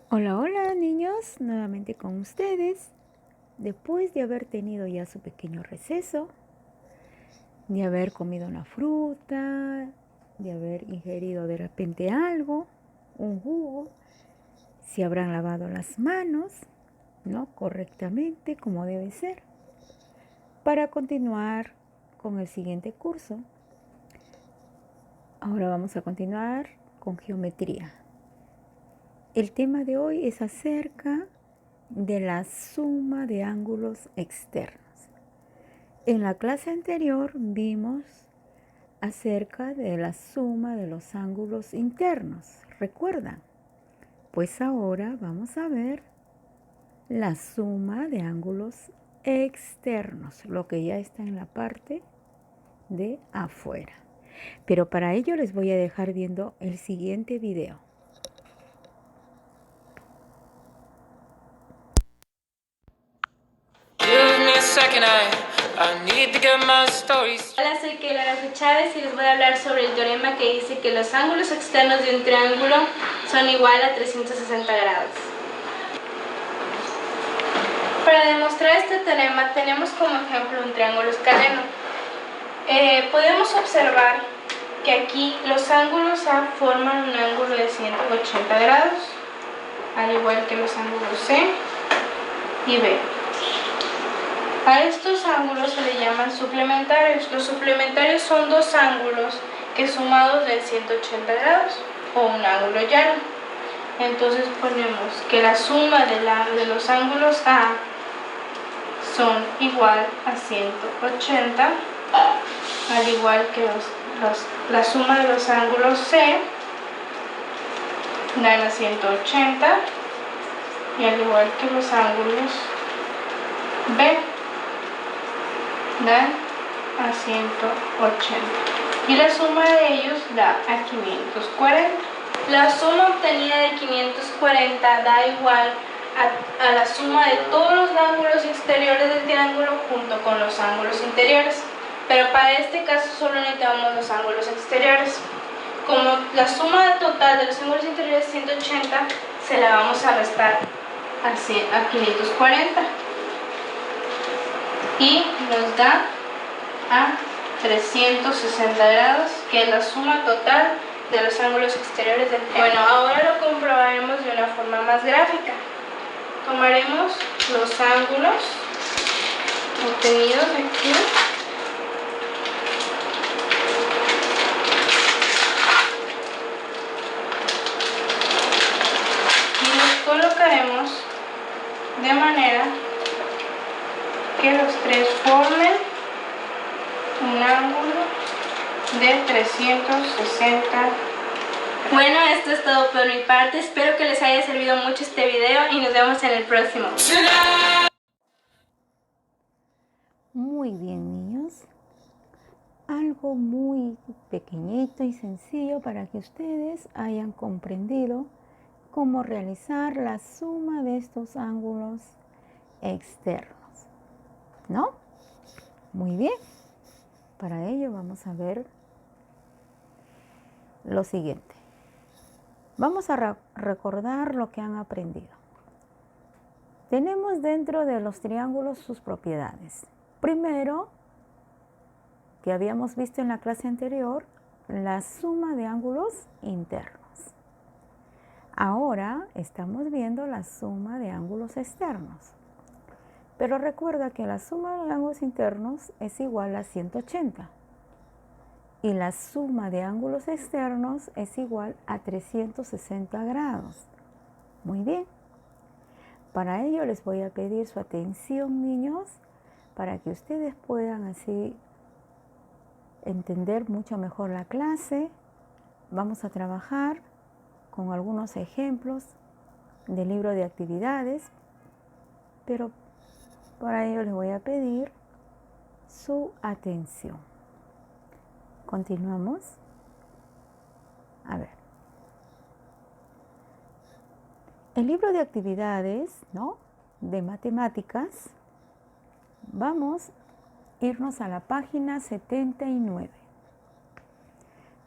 Hola, hola niños, nuevamente con ustedes. Después de haber tenido ya su pequeño receso, de haber comido una fruta, de haber ingerido de repente algo, un jugo, si habrán lavado las manos, ¿no? Correctamente, como debe ser, para continuar con el siguiente curso. Ahora vamos a continuar con geometría. El tema de hoy es acerca de la suma de ángulos externos. En la clase anterior vimos acerca de la suma de los ángulos internos, ¿recuerdan? Pues ahora vamos a ver la suma de ángulos externos, lo que ya está en la parte de afuera. Pero para ello les voy a dejar viendo el siguiente video. Hola, soy Keila Chávez y les voy a hablar sobre el teorema que dice que los ángulos externos de un triángulo son igual a 360 grados. Para demostrar este teorema tenemos como ejemplo un triángulo escaleno. Podemos observar que aquí los ángulos A forman un ángulo de 180 grados, al igual que los ángulos C y B. A estos ángulos se le llaman suplementarios. Los suplementarios son dos ángulos que sumados den 180 grados o un ángulo llano. Entonces ponemos que la suma de los ángulos A son igual a 180, al igual que la suma de los ángulos C dan a 180 y al igual que los ángulos B dan a 180 y la suma de ellos da a 540. La suma obtenida de 540 da igual a la suma de todos los ángulos exteriores del triángulo junto con los ángulos interiores, pero para este caso solo necesitamos los ángulos exteriores. Como la suma total de los ángulos interiores es 180, se la vamos a restar a 540 y nos da a 360 grados, que es la suma total de los ángulos exteriores del triángulo. Bueno, ahora lo comprobaremos de una forma más gráfica. Tomaremos los ángulos obtenidos aquí y los colocaremos de manera que los tres formen un ángulo de 360. Bueno, esto es todo por mi parte. Espero que les haya servido mucho este video y nos vemos en el próximo. Muy bien, niños. Algo muy pequeñito y sencillo para que ustedes hayan comprendido cómo realizar la suma de estos ángulos externos, ¿no? Muy bien. Para ello vamos a ver lo siguiente. Vamos a recordar lo que han aprendido. Tenemos dentro de los triángulos sus propiedades. Primero, que habíamos visto en la clase anterior, la suma de ángulos internos. Ahora estamos viendo la suma de ángulos externos. Pero recuerda que la suma de ángulos internos es igual a 180 y la suma de ángulos externos es igual a 360 grados. Muy bien. Para ello les voy a pedir su atención, niños, para que ustedes puedan así entender mucho mejor la clase. Vamos a trabajar con algunos ejemplos del libro de actividades, pero para ello les voy a pedir su atención. Continuamos. A ver. El libro de actividades, ¿no?, de matemáticas, vamos a irnos a la página 79.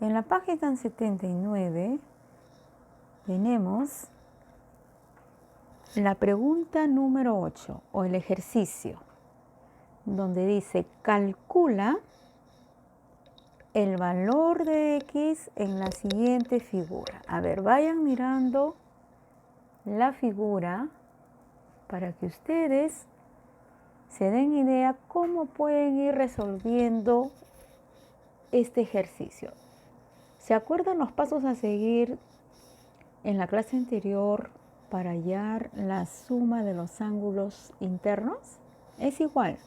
En la página 79 tenemos La pregunta número 8 o el ejercicio donde dice calcula el valor de X en la siguiente figura. A ver, vayan mirando la figura para que ustedes se den idea cómo pueden ir resolviendo este ejercicio. ¿Se acuerdan los pasos a seguir en la clase anterior para hallar la suma de los ángulos internos? Es igual.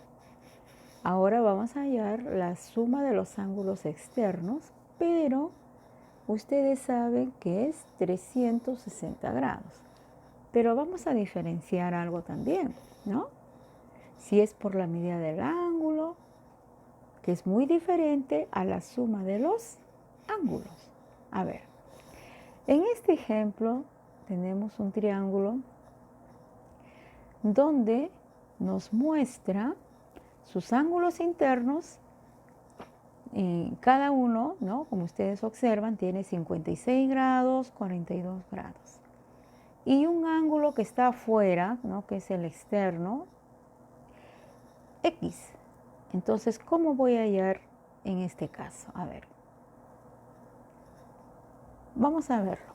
Ahora vamos a hallar la suma de los ángulos externos, pero ustedes saben que es 360 grados. Pero vamos a diferenciar algo también, ¿no? Si es por la medida del ángulo, que es muy diferente a la suma de los ángulos. A ver, en este ejemplo tenemos un triángulo donde nos muestra sus ángulos internos. Cada uno, ¿no? Como ustedes observan, tiene 56 grados, 42 grados. Y un ángulo que está afuera, ¿no? Que es el externo, X. Entonces, ¿cómo voy a hallar en este caso? A ver. Vamos a verlo.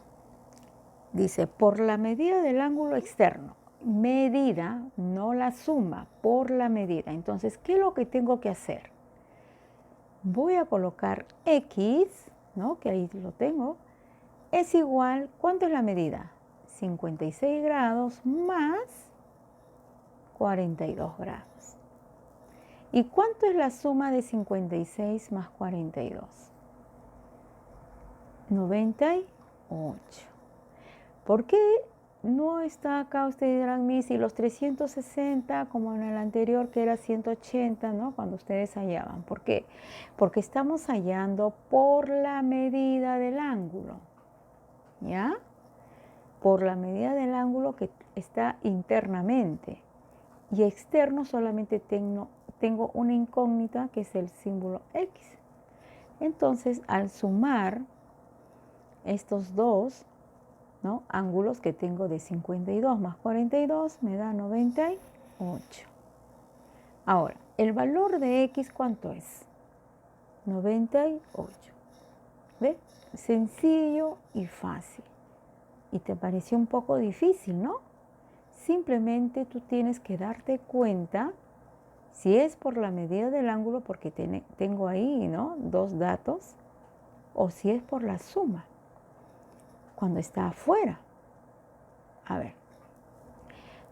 Dice, por la medida del ángulo externo. Medida, no la suma, por la medida. Entonces, ¿qué es lo que tengo que hacer? Voy a colocar X, ¿no? Que ahí lo tengo. Es igual, ¿cuánto es la medida? 56 grados más 42 grados. ¿Y cuánto es la suma de 56 más 42? 98. ¿Por qué no está acá? Ustedes dirán, Miss, y los 360 como en el anterior que era 180, ¿no? Cuando ustedes hallaban. ¿Por qué? Porque estamos hallando por la medida del ángulo, ¿ya? Por la medida del ángulo que está internamente. Y externo solamente tengo una incógnita que es el símbolo X. Entonces, al sumar estos dos, ¿no? Ángulos que tengo de 52 más 42 me da 98. Ahora, el valor de X, ¿cuánto es? 98. ¿Ve? Sencillo y fácil. Y te pareció un poco difícil, ¿no? Simplemente tú tienes que darte cuenta si es por la medida del ángulo, porque tengo ahí, ¿no? Dos datos, o si es por la suma, cuando está afuera. A ver,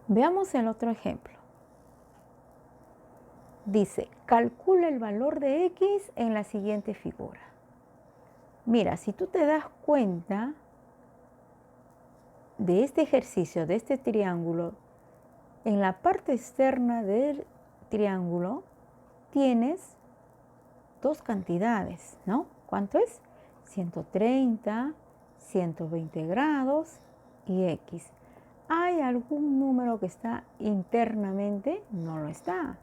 veamos el otro ejemplo. Dice, calcula el valor de X en la siguiente figura. Mira, si tú te das cuenta de este ejercicio, de este triángulo, en la parte externa del triángulo tienes dos cantidades, ¿no? ¿Cuánto es? 130, 120 grados y X. ¿Hay algún número que está internamente? No lo está.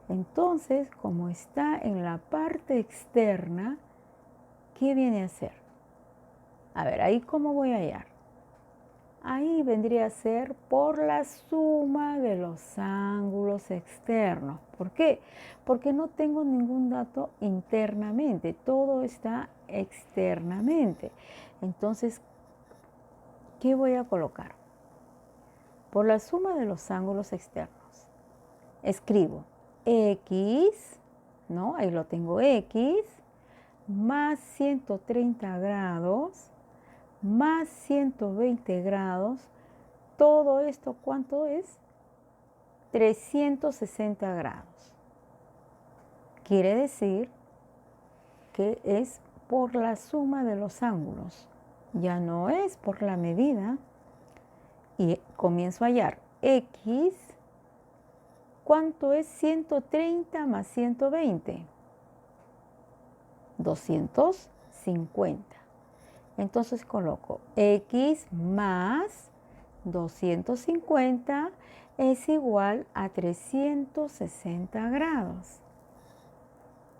Entonces, como está en la parte externa, ¿qué viene a ser? A ver, ahí cómo voy a hallar. Ahí vendría a ser por la suma de los ángulos externos. ¿Por qué? Porque no tengo ningún dato internamente, todo está externamente. Entonces, ¿qué voy a colocar? Por la suma de los ángulos externos. Escribo X, ¿no? Ahí lo tengo, X, más 130 grados, más 120 grados, todo esto, ¿cuánto es? 360 grados. Quiere decir que es por la suma de los ángulos, ya no es por la medida. Y comienzo a hallar X, ¿cuánto es 130 más 120? 250. Entonces coloco X más 250 es igual a 360 grados.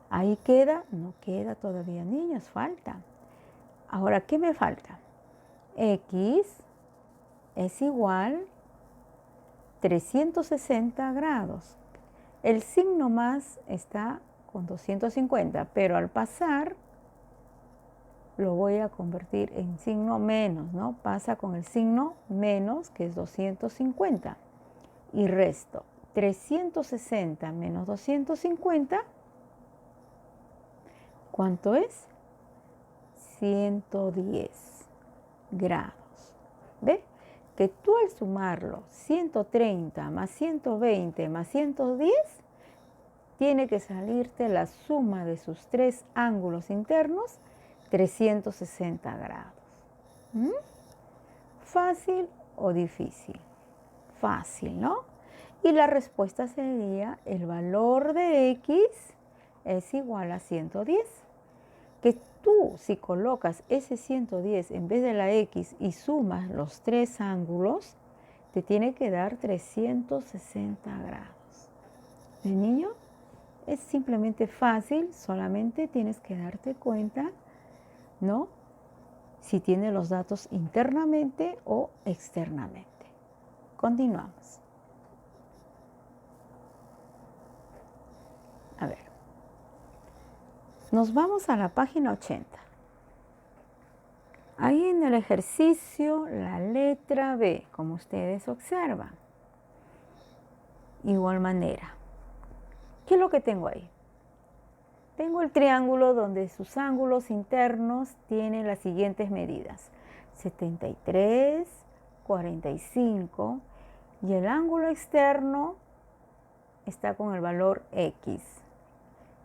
Ahí queda, no queda todavía, niños, falta. Ahora, ¿qué me falta? X es igual 360 grados. El signo más está con 250, pero al pasar lo voy a convertir en signo menos, ¿no? Pasa con el signo menos, que es 250, y resto. 360 menos 250, ¿cuánto es? 110 grados. ¿Ve? Que tú al sumarlo 130 más 120 más 110, tiene que salirte la suma de sus tres ángulos internos, 360 grados. ¿Mm? ¿Fácil o difícil? Fácil, ¿no? Y la respuesta sería, el valor de X es igual a 110. Que tú, si colocas ese 110 en vez de la X y sumas los tres ángulos, te tiene que dar 360 grados. ¿El niño? Es simplemente fácil, solamente tienes que darte cuenta, ¿no? Si tiene los datos internamente o externamente. Continuamos. A ver. Nos vamos a la página 80. Ahí en el ejercicio, la letra B, como ustedes observan. Igual manera. ¿Qué es lo que tengo ahí? Tengo el triángulo donde sus ángulos internos tienen las siguientes medidas: 73, 45, y el ángulo externo está con el valor X.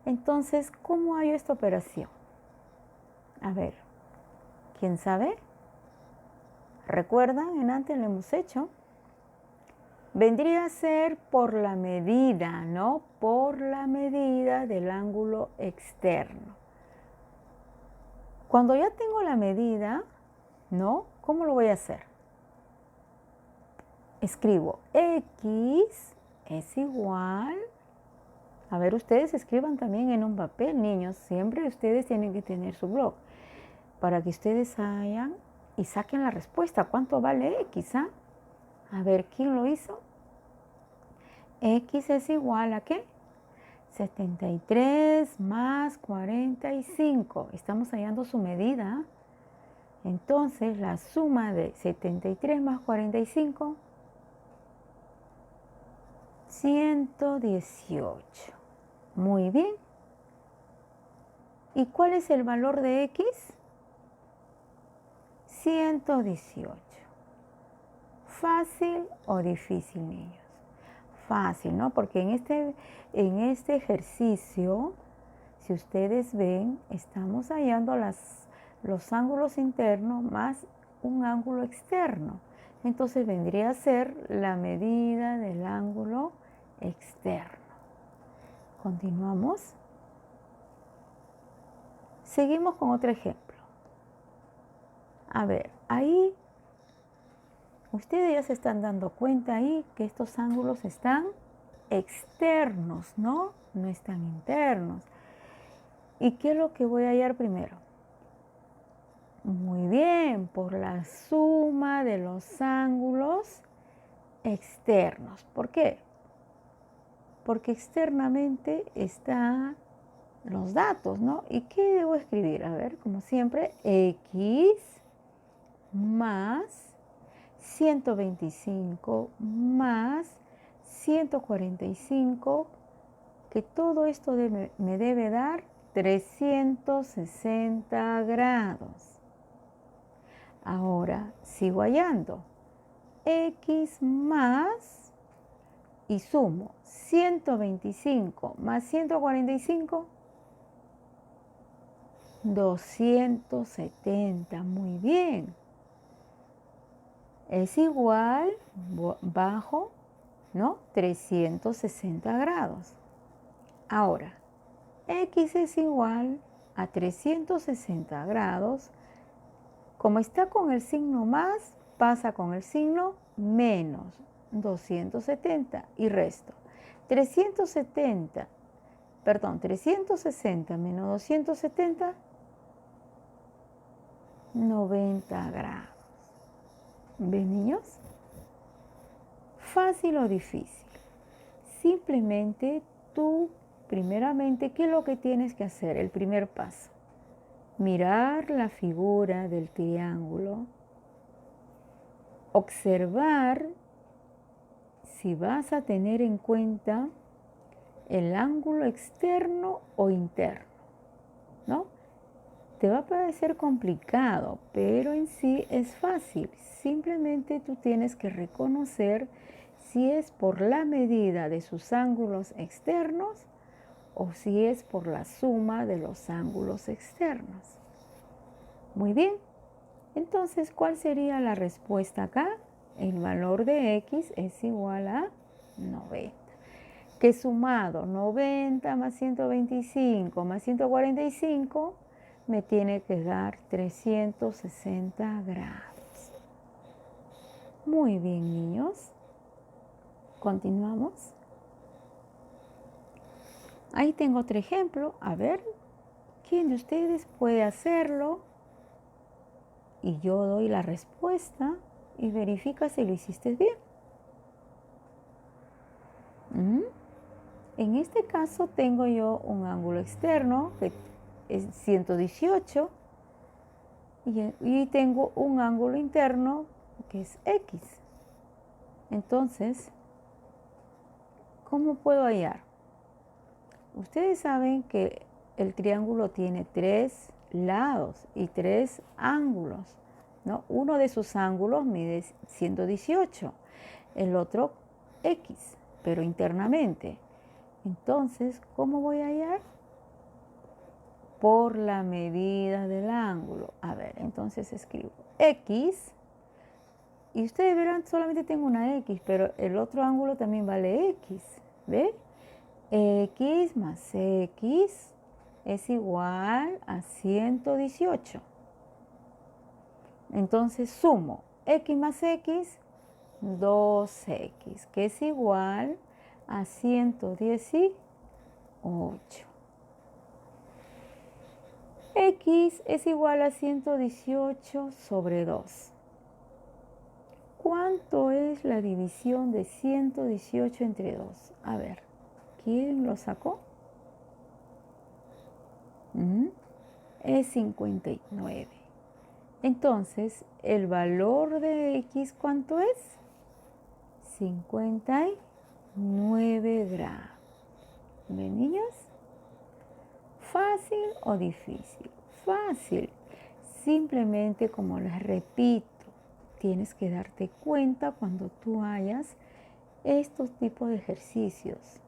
Entonces, ¿cómo hallo esta operación? A ver, ¿quién sabe? ¿Recuerdan? En antes lo hemos hecho. Vendría a ser por la medida, ¿no? Por la medida del ángulo externo. Cuando ya tengo la medida, ¿no? ¿Cómo lo voy a hacer? Escribo X es igual. A ver, ustedes escriban también en un papel, niños. Siempre ustedes tienen que tener su blog para que ustedes hayan y saquen la respuesta. ¿Cuánto vale X? A ver, ¿quién lo hizo? X es igual a ¿qué? 73 más 45. Estamos hallando su medida. Entonces, la suma de 73 más 45, 118. Muy bien. ¿Y cuál es el valor de X? 118. ¿Fácil o difícil, niños? Fácil, ¿no? Porque en este ejercicio, si ustedes ven, estamos hallando los ángulos internos más un ángulo externo. Entonces vendría a ser la medida del ángulo externo. Continuamos. Seguimos con otro ejemplo. A ver, ahí ustedes ya se están dando cuenta ahí que estos ángulos están externos, ¿no? No están internos. ¿Y qué es lo que voy a hallar primero? Muy bien, por la suma de los ángulos externos. ¿Por qué? Porque externamente están los datos, ¿no? ¿Y qué debo escribir? A ver, como siempre, X más 125 más 145, que todo esto me debe dar 360 grados. Ahora sigo hallando X más y sumo 125 más 145, 270. Muy bien. Es igual, bajo, ¿no? 360 grados. Ahora, X es igual a 360 grados. Como está con el signo más, pasa con el signo menos 270 y resto. 360 menos 270, 90 grados. ¿Ven, niños? ¿Fácil o difícil? Simplemente tú, primeramente, ¿qué es lo que tienes que hacer? El primer paso. Mirar la figura del triángulo. Observar si vas a tener en cuenta el ángulo externo o interno, ¿no? Te va a parecer complicado, pero en sí es fácil. Simplemente tú tienes que reconocer si es por la medida de sus ángulos externos o si es por la suma de los ángulos externos. Muy bien. Entonces, ¿cuál sería la respuesta acá? El valor de x es igual a 90. Que sumado 90 más 125 más 145 me tiene que dar 360 grados. Muy bien, niños. Continuamos. Ahí tengo otro ejemplo. A ver, ¿quién de ustedes puede hacerlo? Y yo doy la respuesta y verifica si lo hiciste bien. En este caso tengo yo un ángulo externo que es 118 y tengo un ángulo interno que es X. Entonces, ¿cómo puedo hallar? Ustedes saben que el triángulo tiene 3 lados y 3 ángulos, ¿no? Uno de sus ángulos mide 118, el otro X, pero internamente. Entonces, ¿cómo voy a hallar? Por la medida del ángulo. A ver, entonces escribo X. Y ustedes verán, solamente tengo una X, pero el otro ángulo también vale X. ¿Ve? X más X es igual a 118. Entonces sumo X más X, 2X, que es igual a 118. X es igual a 118 sobre 2. ¿Cuánto es la división de 118 entre 2? A ver, ¿quién lo sacó? Es 59. Entonces, ¿el valor de X cuánto es? 59 grados. ¿Ven, niños? ¿Fácil o difícil? Fácil. Simplemente, como les repito, tienes que darte cuenta cuando tú hayas estos tipos de ejercicios.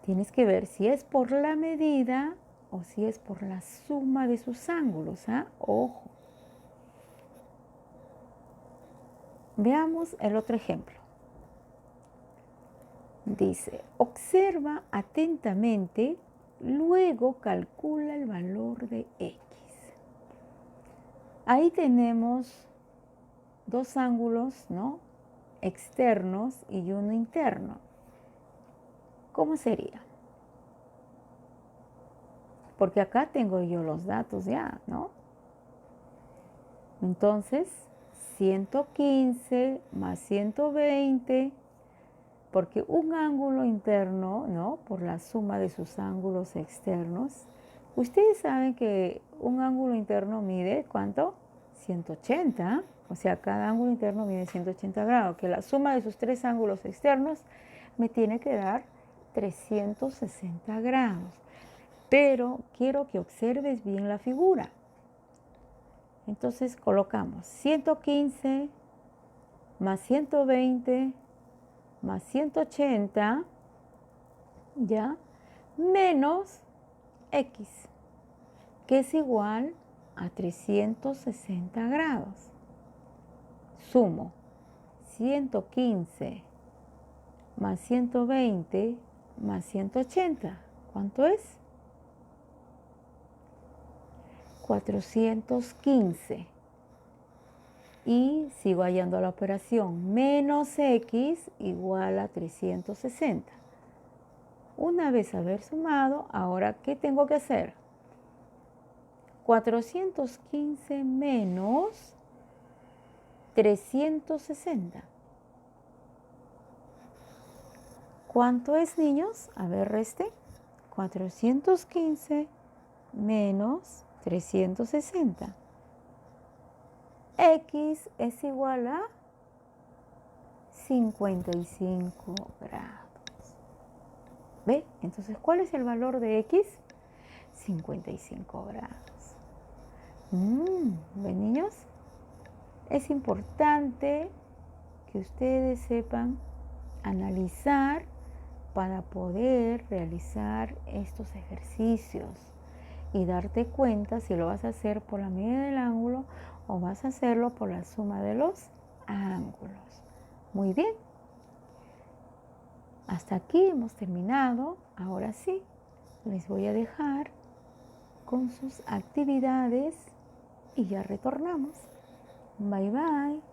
Tienes que ver si es por la medida o si es por la suma de sus ángulos. Ojo. Veamos el otro ejemplo. Dice, observa atentamente, luego calcula el valor de X. Ahí tenemos dos ángulos, ¿no? Externos y uno interno. ¿Cómo sería? Porque acá tengo yo los datos ya, ¿no? Entonces, 115 más 120, porque un ángulo interno, ¿no? Por la suma de sus ángulos externos. Ustedes saben que un ángulo interno mide, ¿cuánto? 180. O sea, cada ángulo interno mide 180 grados, que la suma de sus tres ángulos externos me tiene que dar 360 grados. Pero quiero que observes bien la figura. Entonces colocamos 115 más 120 más 180, ¿ya? Menos X, que es igual a 360 grados. Sumo 115 más 120 más 180. ¿Cuánto es? 415. Y sigo hallando la operación. Menos X igual a 360. Una vez haber sumado, ahora, ¿qué tengo que hacer? 415 menos 360. ¿Cuánto es, niños? A ver, reste. 415 menos 360. X es igual a 55 grados. ¿Ve? Entonces, ¿cuál es el valor de X? 55 grados. ¿Ven, niños? Es importante que ustedes sepan analizar para poder realizar estos ejercicios y darte cuenta si lo vas a hacer por la medida del ángulo o vas a hacerlo por la suma de los ángulos. Muy bien. Hasta aquí hemos terminado. Ahora sí, les voy a dejar con sus actividades y ya retornamos. Bye bye.